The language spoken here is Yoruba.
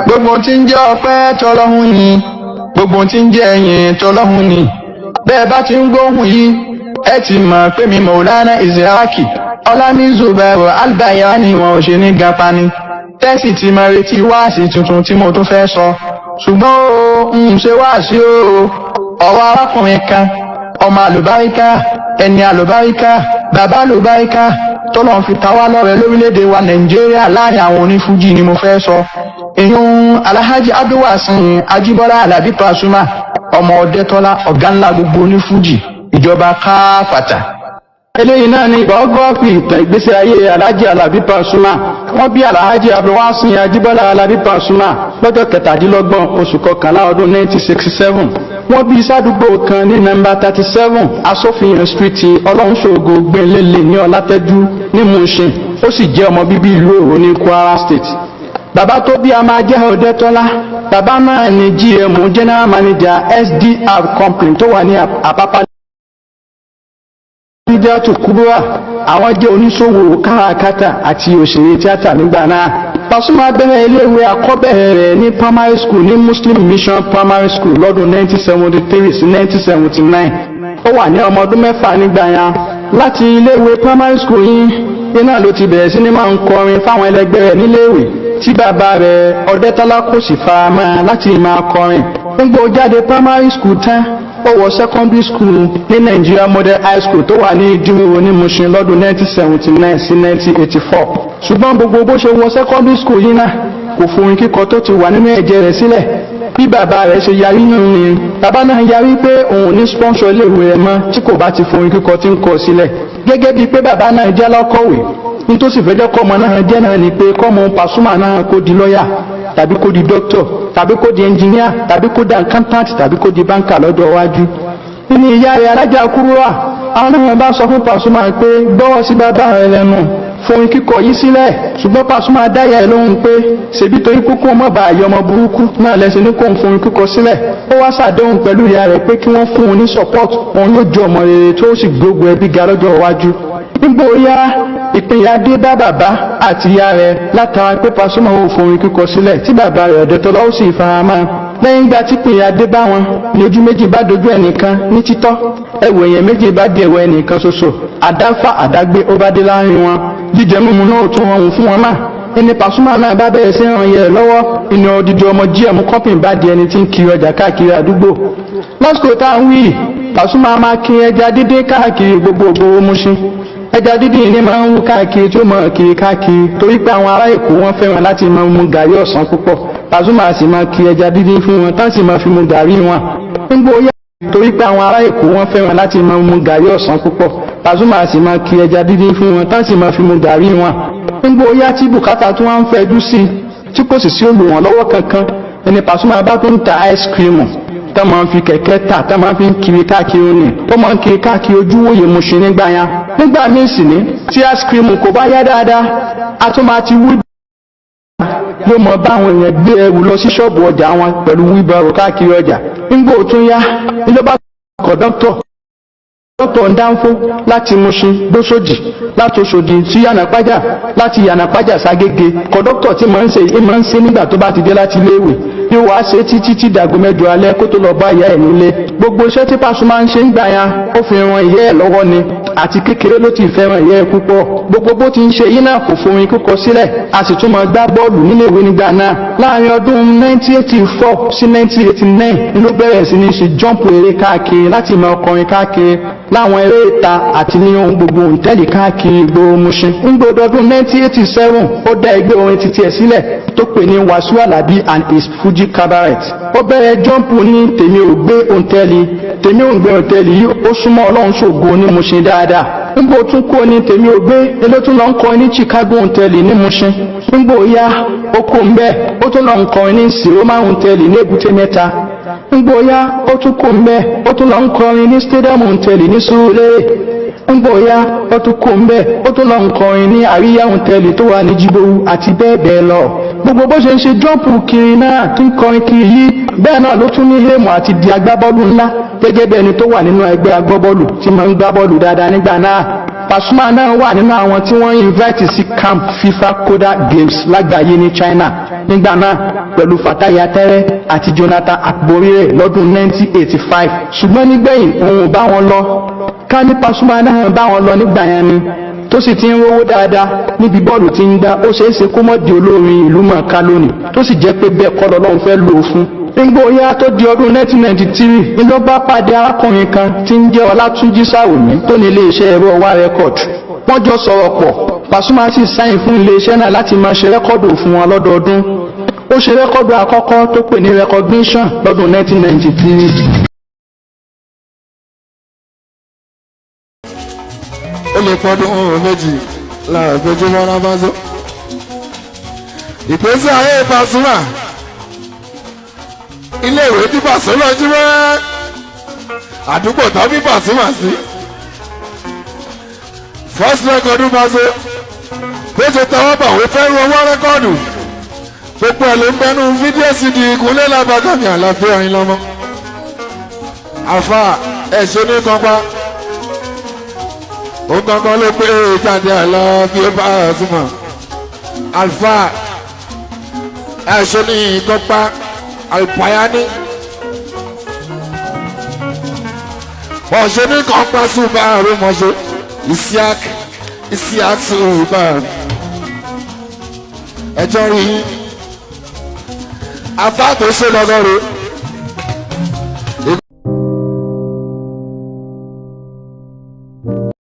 Gbogbo tí ń jẹ́ ọpẹ́ tọ́lọ́hun ni, gbogbo tí ń jẹ́ ẹ̀yìn tọ́lọ́hun ni. Bẹ́ẹ̀ bá ti ń gbóhùn yìí, ẹ ti mọ̀ pé mi Mọ̀lánà Ìsìrákì, Ọlámi Zubairu Albayani wọn ò ṣe ní gapa ni. Tẹ́sì ti máa retí wáàsí tuntun tí mo tún fẹ́ sọ. Ṣùgbọ́n o, ń ṣe wáàsí o, ọ̀rọ̀ arákùnrin kan, ọmọ àlùbáríkà, ẹni àlùbáríkà, bàbá àlùbáríkà, tọ́lọ̀ fi ta wá lọ́rẹ lórílẹ̀-èdè wa Nàìjíríà láàrin àwọn onífújì ni mo fẹ́ sọ. Èyún Alhaji Abdulwasin Ajibola Alabi Pasuma, ọmọ Ọdẹ́tọ́lá, ọ̀gá ńlá gbogbo onífújì, ìjọba káfàtà. Eléyìí náà ni ìgbọ́gbọ́pì ìtàn ìgbésí ayé Alhaji Alabi Pasuma. Wọ́n bí Alhaji Abdulwasin Ajibola Alabi Pasuma lọ́jọ́ 27 oṣù kọkànlá ọdún 1967. Wọ́n bí sádùúgbò kan ní nọ́mbà 37 Asòfin Street Ọlọ́runṣògo Gbẹ̀lẹ́lẹ̀ ní Ọlátẹ́jú ní Mushin. Ó sì jẹ́ ọmọ bíbí ìlú Òwò ní Kwara State. Bàbá tó bí a máa jẹ́ Ọdẹ́tọ́lá. Bàbá náà ni GM General Manager SDR Company tó wà ní Àpápá. Bídíàtù Kúbúrà, àwọn jẹ́ oníṣòwò káràkátà àti òṣèré tíátà nígbà náà. Pasuma bẹ̀rẹ̀ iléèwé àkọ́bẹ̀rẹ̀ rẹ̀ ní primary school ní Muslim Mission Primary School lọ́dún 1973 sí 1979. Ó wà ní ọmọ ọdún 6 nígbà yẹn. Láti iléèwé primary school yìí, iná ló ti bẹ̀rẹ̀ sí ní máa ń kọrin fáwọn ẹlẹgbẹ́ rẹ̀ níléèwé tí bàbá rẹ̀ Ọdẹ́tọ́lá kò sì fara mọ́ láti máa kọrin. Nígbà ó jáde primary school tán, ó wọ secondary school ní Nigeria Model High School tó wà ní Ìdúró ní Mushin lọ́dún 1979 sí 1984. Ṣùgbọ́n gbogbo bó ṣe wọ secondary school yìí náà kò forin kíkọ tó ti wà nínú ẹ̀jẹ̀ rẹ̀ sílẹ̀. Bí bàbá rẹ̀ ṣe yarí nínú ni bàbá náà yarí pé òun ní sponsor iléèwé rẹ̀ mọ́ tí kò bá ti forin kíkọ tí ń kọ sílẹ̀. Gẹ́gẹ́ bíi pé bàbá náà jẹ́ lọ́kọ̀wé, nítòsí fẹ́jọ́ kọ́mọ náà jẹ́ náà ni pé kọ́mọ Pasuma náà kó di lọ́yà tàbí kó di doctor tàbí kó di engineer tàbí kó di accountant tàbí kó di banker lọ́jọ́ iwájú. Nínú ìyá rẹ̀ Alájà Kúrúwà, àwọn náà bá sọ fún Pasuma pé gbọ́wọ́ sí bàbá rẹ̀ lẹ́nu forin kíkọ yìí sílẹ̀. Ṣùgbọ́n Pasuma dáyà ẹ̀ lóhùn pé ṣèbí torí kókó ọmọ bá àyè ọmọ burúkú náà lẹ́sìn ní kó ń forin kíkọ sílẹ̀. Ó wá ṣàdéhùn pẹ̀lú ìyá rẹ̀ pé kí wọ́n fún un ní support, òun yóò jẹ́ ọmọ rere tó sì gbógun ẹbí ga lọ́jọ́ iwájú. Nígbà ó yá, ìpínyà dé bá bàbá àti ìyá rẹ̀ látara pé Pasuma ò forin kíkọ sílẹ̀ tí bàbá rẹ̀ Ọdẹ́tọ́lá ó sì fara mọ́. Lẹ́yìn ìgbà tí ìpínyà dé bá wọn, ní ojú méjì bá dojú ẹnìkan ní títọ́, ẹ̀wù èèyàn méjì bá di ẹ̀wù ẹnìkan ṣoṣo, àdáfà àdágbé ó bá dé láàrin wọn. Jíjẹ mímu náà tún rọrùn fún wọn náà. Ẹni Pasuma náà bá bẹ̀rẹ̀ sí ràn yẹ lọ́wọ́, ìní odidi ọmọ GM kọ́pìn bá di ẹni tí ń kiri ọjà káàkiri àdúgbò. Lásìkò tá à ń wí, Pasuma máa kiri ẹja dídín káàkiri gbogbo Mushin. Ẹja dídín ní máa ń wú káàkiri tí ó mọ̀ kiri káàkiri torí pé àwọn ará Èkó wọ́n fẹ́ràn láti máa mu gàrí ọ̀sán púpọ̀. Pasuma sì máa kiri ẹja dídín fún wọn tán sì máa fi mu gàrí wọn. Nígbà ó yá torí pé àwọn ará Èkó wọ́n fẹ́ràn láti máa mu gàrí ọ̀sán púpọ̀. Pasuma sì máa kiri ẹja dídín fún wọn tán sì máa fi mu gàrí wọn. Nígbà ó yá tí bùkátà tún wá ń fẹjú sí tí kò sì sí olùrànlọ́wọ́ kankan, ẹni Pasuma bá tó ń ta ice cream tá máa ń fi kẹ̀kẹ́ tà tá máa ń fi kiri káàkiri ní ó máa ń kiri káàkiri ojúwòye Mushin nígbà yẹn. Nígbà míì sì ní tí ice cream kò bá yá dáadáa, a tún máa ti wí yóò mọ bá àwọn èèyàn gbé ẹrù lọ sí ṣọ́ọ̀bù ọjà wọn pẹ̀lú wheelbarrow káàkiri ọjà. Nígbà ó tún yá ìjọba kọ̀dọ́tọ̀ ń dánfó láti Mushin dóṣòdì, láti Òṣòdì sí Yànàpájà, láti Yànàpájà ságége. Kọ̀dọ́tọ̀ tí máa ń ṣe nígbà tó bá ti dé láti iléèwé yóò wá ṣe títí dàgó mẹ́jọ alẹ́ kó tó lọ bá ìyá ẹ̀ nílé. Gbogbo iṣẹ́ tí Pasuma ń ṣe ń gbà yẹn ó fi ran ìyá ẹ̀ lọ́wọ́ ni, àti kékeré ló ti fẹ́ràn ìyá ẹ̀ púpọ̀. Gbogbo bó ti ń ṣe yìí náà kò forin kíkọ sílẹ̀, a sì tún máa gbá bọ́ọ̀lù nílé ìwé nígbà náà. Láàrin ọdún 1984 sí 1989 ló bẹ̀rẹ̀ sí ní ṣe jọ́ǹpù eré káàkiri láti máa kọrin káàkiri láwọn eré ìta àti ní ohun gbogbo òǹtẹ́lì káàkiri ìgboro Mushin. Nígbà ọdún 1987 ó dá ẹgbẹ́ orin titi ẹ̀ sílẹ̀ tó pè ní Wasiu Alabi and his Fuji Cabaret. Ó bẹ̀rẹ̀ jọ́ǹpù ní tèmi ò gbé òǹtẹ́lì yìí ó súnmọ́ Ọlọ́runṣògo ní Mushin dáadáa. Nígbà ó tún kó ní tèmi ò gbé elótún lọ ń kọrin ní Chicago òǹtẹ́lì ní Mushin. Nígbà ó yá ó kó ń bẹ́ẹ̀ ó tún lọ ń kọrin ní Siroma òǹtẹ́lì ní Èbúté Mẹ́ta. Nígbà ó yá ó tún kó ń bẹ́ẹ̀ ó tún lọ ń kọrin ní Stadium òǹtẹ́lì ní Surulere. Nígbà ó yá ó tún kó ń bẹ́ẹ̀ ó tún lọ ń kọrin ní Àríyá òǹtẹ́lì tó wà ní Jíbówú àti bẹ́ẹ̀ bẹ́ẹ̀ lọ. Gbogbo bó ṣe ń ṣe jọ́ǹpù kiri náà tí ń kọrin kiri yìí bẹ́ẹ̀ náà ló tún ní èèmù àti di agbábọ́ọ̀lù ńlá gẹ́gẹ́ bí ẹni tó wà nínú ẹgbẹ́ agbábọ́ọ̀lù tí máa ń gbá bọ́ọ̀lù dáadáa nígbà náà. Pasuma náà wà nínú àwọn tí wọ́n invite sí camp FIFA Koda Games lágbàáyé ní China nígbà náà pẹ̀lú Fatai Atẹ́rẹ́ àti Jonathan Akborire lọ́dún 1985 ṣùgbọ́n nígbẹ̀yìn òun ò bá wọn lọ. Ká ní Pasuma náà bá wọn lọ nígbà yẹn ni tó sì ti ń rówó dáadáa níbi bọ́ọ̀lù tí ń gbá ó ṣeéṣe kó mọ̀ di olórin ìlú mọ̀ọ́ká lónìí tó sì jẹ́ pé bẹ́ẹ̀ kọ́ lọ́lọ́run fẹ́ lò ó fún. nígbà oyá tó di ọdún 1993 ni ló bá pàdé arákùnrin kan tí ń jẹ́ Ọlátúnjí Sàwòmí tó ní iléeṣẹ́ ẹ̀rọ wá rẹ́kọ̀d. wọ́n jọ sọ̀rọ̀ pọ̀ Pasuma sì sáyìn fún iléeṣẹ́ náà láti máa ṣe rẹ́kọ̀dù fún wọn lọ́dọọdún. ó ṣe rẹ́kọ̀dù àkọ́kọ́ tó pè ní recognition lọ́dún 1993. ó lè pọ́dún méjì láàbẹ̀jọ́ mọ́ra bá zọ́. ìgbésí ayé Pasuma ilé ìwé tí Pasuma jí mẹ́ àdúgbò tó bí Pasuma sí. first record Pasuma bó ṣe tọwọ́ bọ̀ wí fẹ́ owó rẹ́kọ́ọ̀dù gbogbo ẹ̀ ló ń bẹnu fídíò CD ìkúnlẹ̀ lábàgàmì àlàáfíà yín lọ́mọ. àfa ẹ̀ ṣe ní kọ́pá ó gangan ló pé jáde àlọ́ bí ó bá Pasuma Alfa ẹ̀ṣọ́ ní ìkọ́pá Alpayani ọ̀ṣọ́ ní kọ́pá Subaru mọ̀ṣọ́ Isiaq Subaru ẹjọ́ rí afá tó ṣe lọ́gọ́rùn